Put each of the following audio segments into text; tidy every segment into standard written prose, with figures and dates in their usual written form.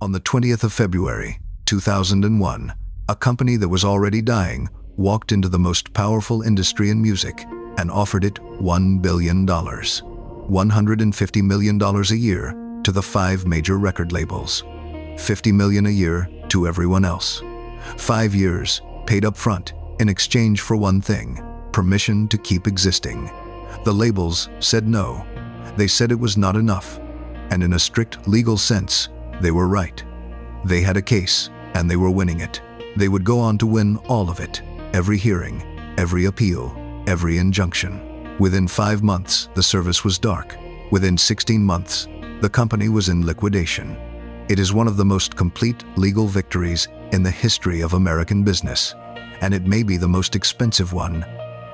On the 20th of February, 2001, a company that was already dying walked into the most powerful industry in music and offered it $1 billion, $150 million a year to the 5 major record labels, $50 million a year to everyone else. 5 years, paid up front, in exchange for one thing: permission to keep existing. The labels said no. They said it was not enough. And in a strict legal sense, they were right. They had a case, and they were winning it. They would go on to win all of it, every hearing, every appeal, every injunction. Within 5 months, the service was dark. Within 16 months, the company was in liquidation. It is one of the most complete legal victories in the history of American business, and it may be the most expensive one,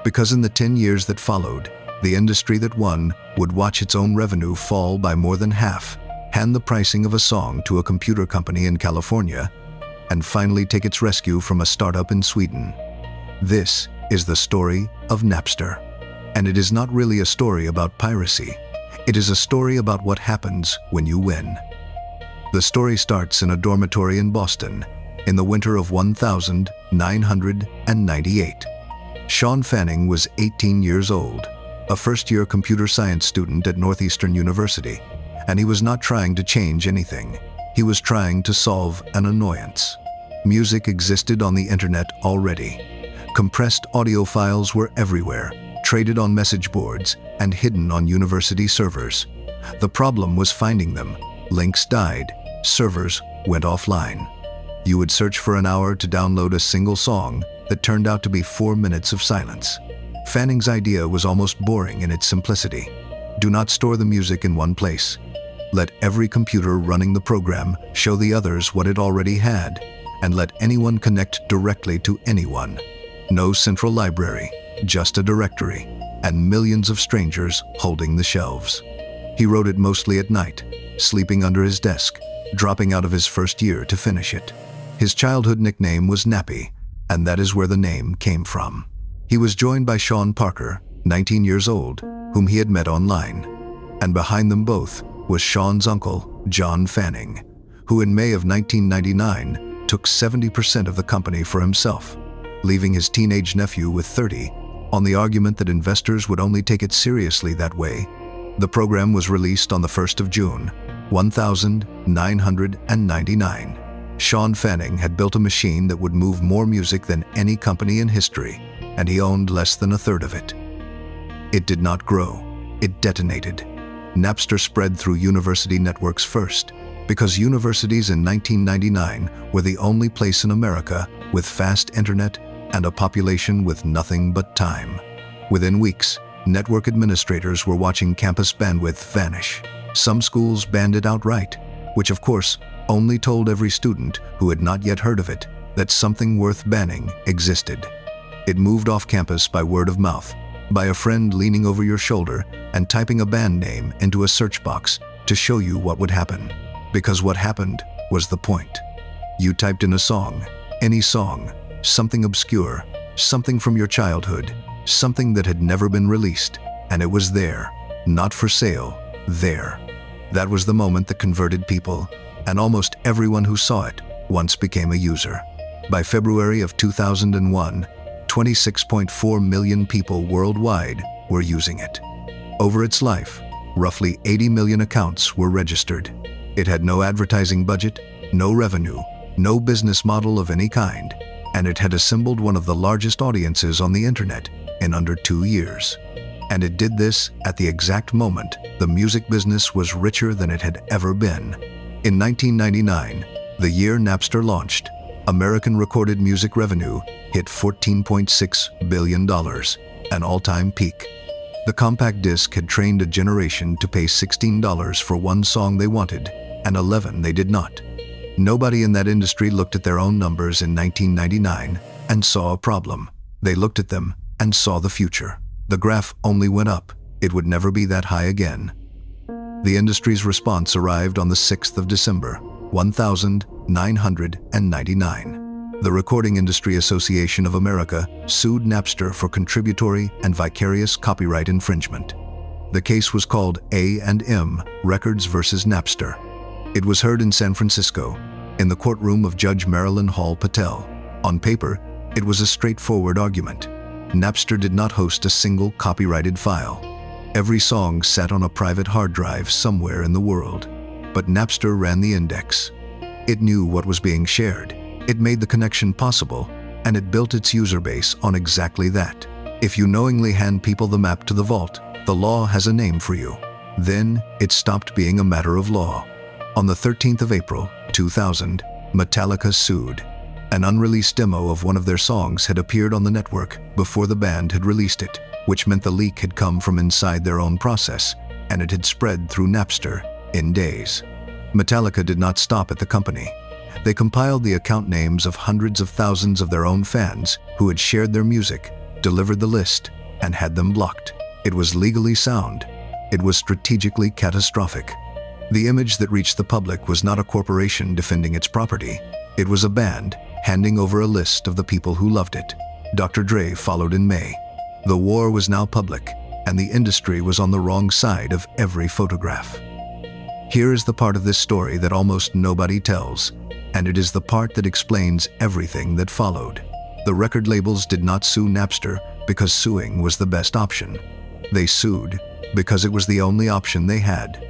because in the 10 years that followed, the industry that won would watch its own revenue fall by more than half, hand the pricing of a song to a computer company in California, and finally take its rescue from a startup in Sweden. This is the story of Napster. And it is not really a story about piracy. It is a story about what happens when you win. The story starts in a dormitory in Boston in the winter of 1998. Shawn Fanning was 18 years old, a first-year computer science student at Northeastern University, and he was not trying to change anything. He was trying to solve an annoyance. Music existed on the internet already. Compressed audio files were everywhere, traded on message boards, and hidden on university servers. The problem was finding them. Links died, servers went offline. You would search for an hour to download a single song that turned out to be 4 minutes of silence. Fanning's idea was almost boring in its simplicity. Do not store the music in one place. Let every computer running the program show the others what it already had, and let anyone connect directly to anyone. No central library, just a directory, and millions of strangers holding the shelves. He wrote it mostly at night, sleeping under his desk, dropping out of his first year to finish it. His childhood nickname was Nappy, and that is where the name came from. He was joined by Sean Parker, 19 years old, whom he had met online. And behind them both was Sean's uncle, Shawn Fanning, who in May of 1999 took 70% of the company for himself, leaving his teenage nephew with 30, on the argument that investors would only take it seriously that way. The program was released on the 1st of June, 1999. Shawn Fanning had built a machine that would move more music than any company in history, and he owned less than a third of it. It did not grow. It detonated. Napster spread through university networks first, because universities in 1999 were the only place in America with fast internet and a population with nothing but time. Within weeks, network administrators were watching campus bandwidth vanish. Some schools banned it outright, which of course only told every student who had not yet heard of it that something worth banning existed. It moved off campus by word of mouth, by a friend leaning over your shoulder and typing a band name into a search box to show you what would happen. Because what happened was the point. You typed in a song, any song, something obscure, something from your childhood, something that had never been released, and it was there, not for sale, there. That was the moment that converted people, and almost everyone who saw it once became a user. By February of 2001, 26.4 million people worldwide were using it. Over its life, roughly 80 million accounts were registered. It had no advertising budget, no revenue, no business model of any kind, and it had assembled one of the largest audiences on the internet in under 2 years. And it did this at the exact moment the music business was richer than it had ever been. In 1999, the year Napster launched, American recorded music revenue hit $14.6 billion, an all-time peak. The compact disc had trained a generation to pay $16 for one song they wanted, and 11 they did not. Nobody in that industry looked at their own numbers in 1999 and saw a problem. They looked at them and saw the future. The graph only went up. It would never be that high again. The industry's response arrived on the 6th of December, 1999. The Recording Industry Association of America sued Napster for contributory and vicarious copyright infringement. The case was called A&M Records versus Napster. It was heard in San Francisco, in the courtroom of Judge Marilyn Hall Patel. On paper, it was a straightforward argument. Napster did not host a single copyrighted file. Every song sat on a private hard drive somewhere in the world. But Napster ran the index. It knew what was being shared. It made the connection possible, and it built its user base on exactly that. If you knowingly hand people the map to the vault, the law has a name for you. Then it stopped being a matter of law. On the 13th of April, 2000, Metallica sued. An unreleased demo of one of their songs had appeared on the network before the band had released it, which meant the leak had come from inside their own process, and it had spread through Napster in days. Metallica did not stop at the company. They compiled the account names of hundreds of thousands of their own fans who had shared their music, delivered the list, and had them blocked. It was legally sound. It was strategically catastrophic. The image that reached the public was not a corporation defending its property. It was a band handing over a list of the people who loved it. Dr. Dre followed in May. The war was now public, and the industry was on the wrong side of every photograph. Here is the part of this story that almost nobody tells, and it is the part that explains everything that followed. The record labels did not sue Napster because suing was the best option. They sued because it was the only option they had.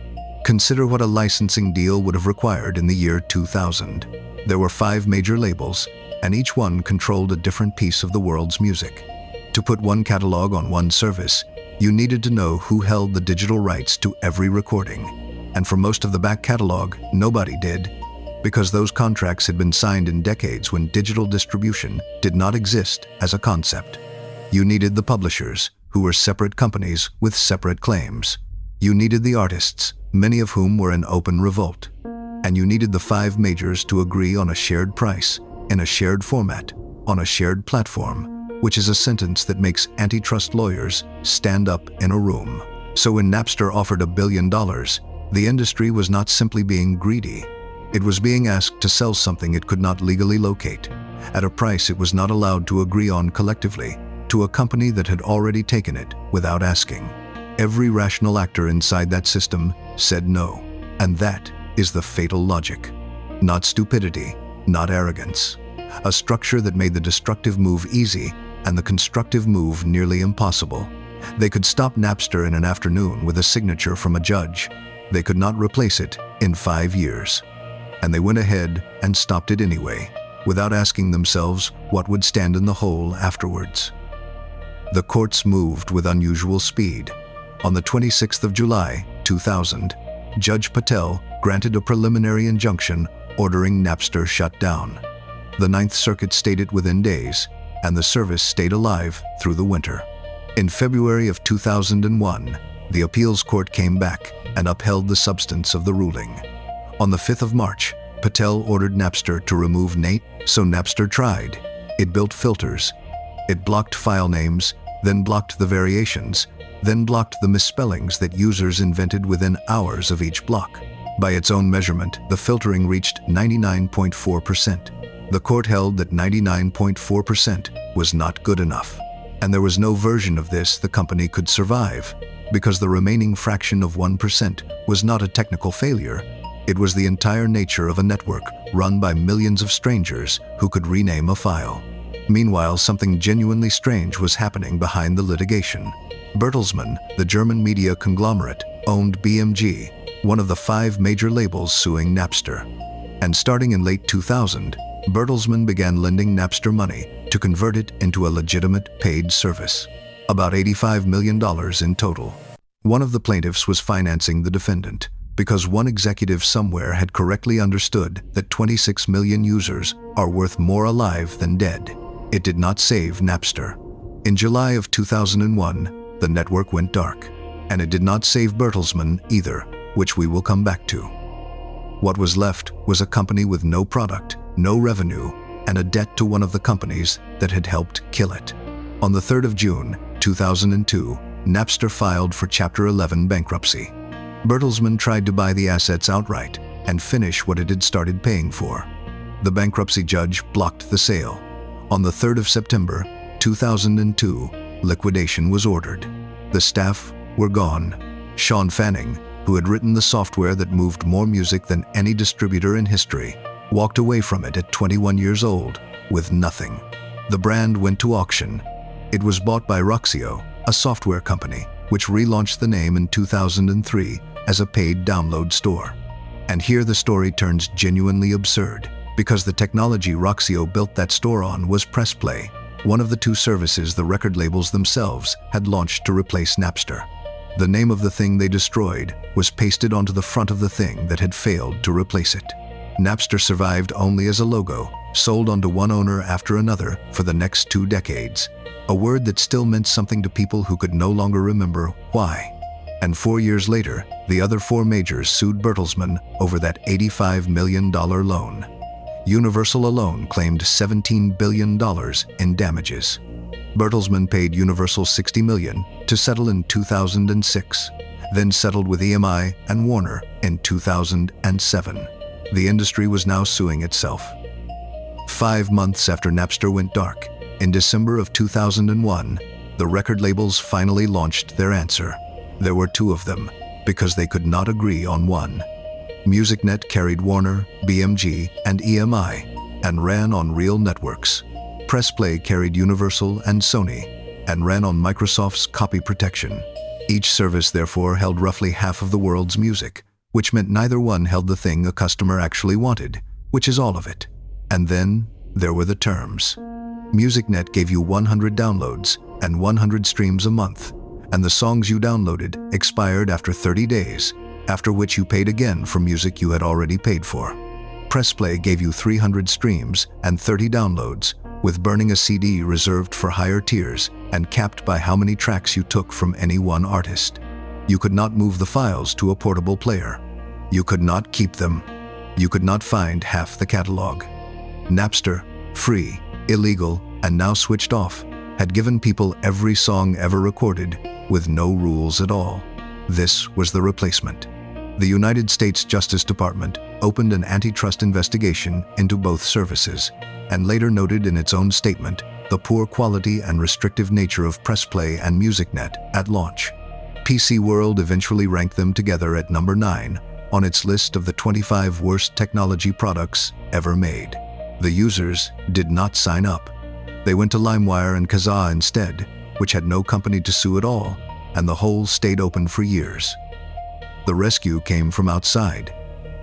Consider what a licensing deal would have required in the year 2000. There were 5 major labels, and each one controlled a different piece of the world's music. To put one catalog on one service, you needed to know who held the digital rights to every recording. And for most of the back catalog, nobody did, because those contracts had been signed in decades when digital distribution did not exist as a concept. You needed the publishers, who were separate companies with separate claims. You needed the artists, many of whom were in open revolt. And you needed the 5 majors to agree on a shared price, in a shared format, on a shared platform, which is a sentence that makes antitrust lawyers stand up in a room. So when Napster offered $1 billion, the industry was not simply being greedy. It was being asked to sell something it could not legally locate, at a price it was not allowed to agree on collectively, to a company that had already taken it without asking. Every rational actor inside that system said no, and that is the fatal logic. Not stupidity, not arrogance. A structure that made the destructive move easy and the constructive move nearly impossible. They could stop Napster in an afternoon with a signature from a judge. They could not replace it in 5 years. And they went ahead and stopped it anyway, without asking themselves what would stand in the hole afterwards. The courts moved with unusual speed. On the 26th of July, 2000, Judge Patel granted a preliminary injunction ordering Napster shut down. The Ninth Circuit stayed it within days, and the service stayed alive through the winter. In February of 2001, the appeals court came back and upheld the substance of the ruling. On the 5th of March, Patel ordered Napster to remove Nate, so Napster tried. It built filters. It blocked file names, then blocked the variations, then blocked the misspellings that users invented within hours of each block. By its own measurement, the filtering reached 99.4%. The court held that 99.4% was not good enough, and there was no version of this the company could survive, because the remaining fraction of 1% was not a technical failure. It was the entire nature of a network run by millions of strangers who could rename a file. Meanwhile, something genuinely strange was happening behind the litigation. Bertelsmann, the German media conglomerate, owned BMG, one of the 5 major labels suing Napster. And starting in late 2000, Bertelsmann began lending Napster money to convert it into a legitimate paid service. About $85 million in total. One of the plaintiffs was financing the defendant, because one executive somewhere had correctly understood that 26 million users are worth more alive than dead. It did not save Napster. In July of 2001, the network went dark, and it did not save Bertelsmann either, which we will come back to. What was left was a company with no product, no revenue, and a debt to one of the companies that had helped kill it. On the 3rd of June, 2002, Napster filed for Chapter 11 bankruptcy. Bertelsmann tried to buy the assets outright and finish what it had started paying for. The bankruptcy judge blocked the sale. On the 3rd of September, 2002, liquidation was ordered. The staff were gone. Shawn Fanning, who had written the software that moved more music than any distributor in history, walked away from it at 21 years old with nothing. The brand went to auction. It was bought by RIAA, a software company, which relaunched the name in 2003 as a paid download store. And here the story turns genuinely absurd, because the technology RIAA built that store on was PressPlay, one of the two services the record labels themselves had launched to replace Napster. The name of the thing they destroyed was pasted onto the front of the thing that had failed to replace it. Napster survived only as a logo, sold onto one owner after another for the next 2 decades, a word that still meant something to people who could no longer remember why. And 4 years later, the other 4 majors sued Bertelsmann over that $85 million loan. Universal alone claimed $17 billion in damages. Bertelsmann paid Universal $60 million to settle in 2006, then settled with EMI and Warner in 2007. The industry was now suing itself. 5 months after Napster went dark, in December of 2001, the record labels finally launched their answer. There were 2 of them, because they could not agree on one. MusicNet carried Warner, BMG, and EMI, and ran on real networks. PressPlay carried Universal and Sony, and ran on Microsoft's copy protection. Each service therefore held roughly half of the world's music, which meant neither one held the thing a customer actually wanted, which is all of it. And then there were the terms. MusicNet gave you 100 downloads and 100 streams a month, and the songs you downloaded expired after 30 days, after which you paid again for music you had already paid for. PressPlay gave you 300 streams and 30 downloads, with burning a CD reserved for higher tiers and capped by how many tracks you took from any one artist. You could not move the files to a portable player. You could not keep them. You could not find half the catalog. Napster, free, illegal, and now switched off, had given people every song ever recorded with no rules at all. This was the replacement. The United States Justice Department opened an antitrust investigation into both services, and later noted in its own statement the poor quality and restrictive nature of PressPlay and MusicNet at launch. PC World eventually ranked them together at number 9 on its list of the 25 worst technology products ever made. The users did not sign up. They went to LimeWire and Kazaa instead, which had no company to sue at all, and the whole stayed open for years. The rescue came from outside.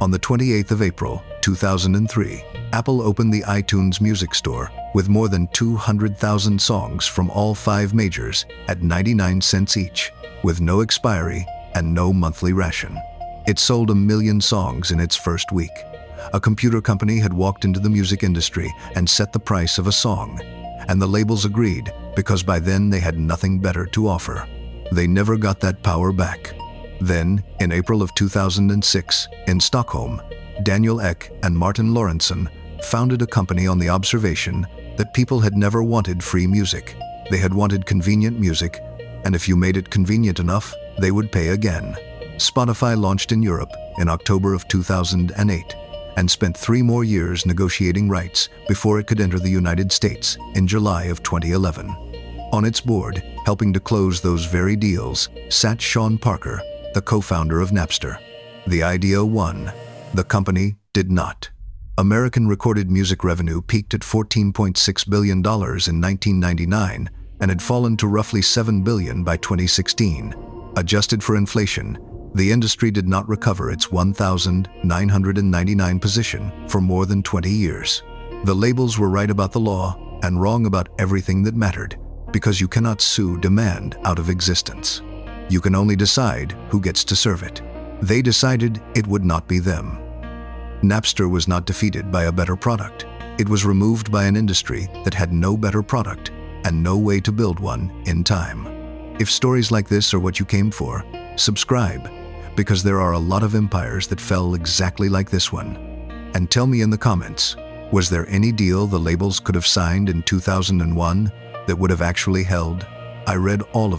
On the 28th of April, 2003, Apple opened the iTunes Music Store with more than 200,000 songs from all 5 majors at 99 cents each, with no expiry and no monthly ration. It sold 1 million songs in its first week. A computer company had walked into the music industry and set the price of a song, and the labels agreed because by then they had nothing better to offer. They never got that power back. Then, in April of 2006, in Stockholm, Daniel Ek and Martin Lorentzon founded a company on the observation that people had never wanted free music. They had wanted convenient music, and if you made it convenient enough, they would pay again. Spotify launched in Europe in October of 2008 and spent 3 more years negotiating rights before it could enter the United States in July of 2011. On its board, helping to close those very deals, sat Sean Parker, the co-founder of Napster. The idea won. The company did not. American recorded music revenue peaked at $14.6 billion in 1999 and had fallen to roughly $7 billion by 2016. Adjusted for inflation, the industry did not recover its 1,999 position for more than 20 years. The labels were right about the law and wrong about everything that mattered, because you cannot sue demand out of existence. You can only decide who gets to serve it. They decided it would not be them. Napster was not defeated by a better product. It was removed by an industry that had no better product and no way to build one in time. If stories like this are what you came for, subscribe, because there are a lot of empires that fell exactly like this one. And tell me in the comments, was there any deal the labels could have signed in 2001 that would have actually held? I read all of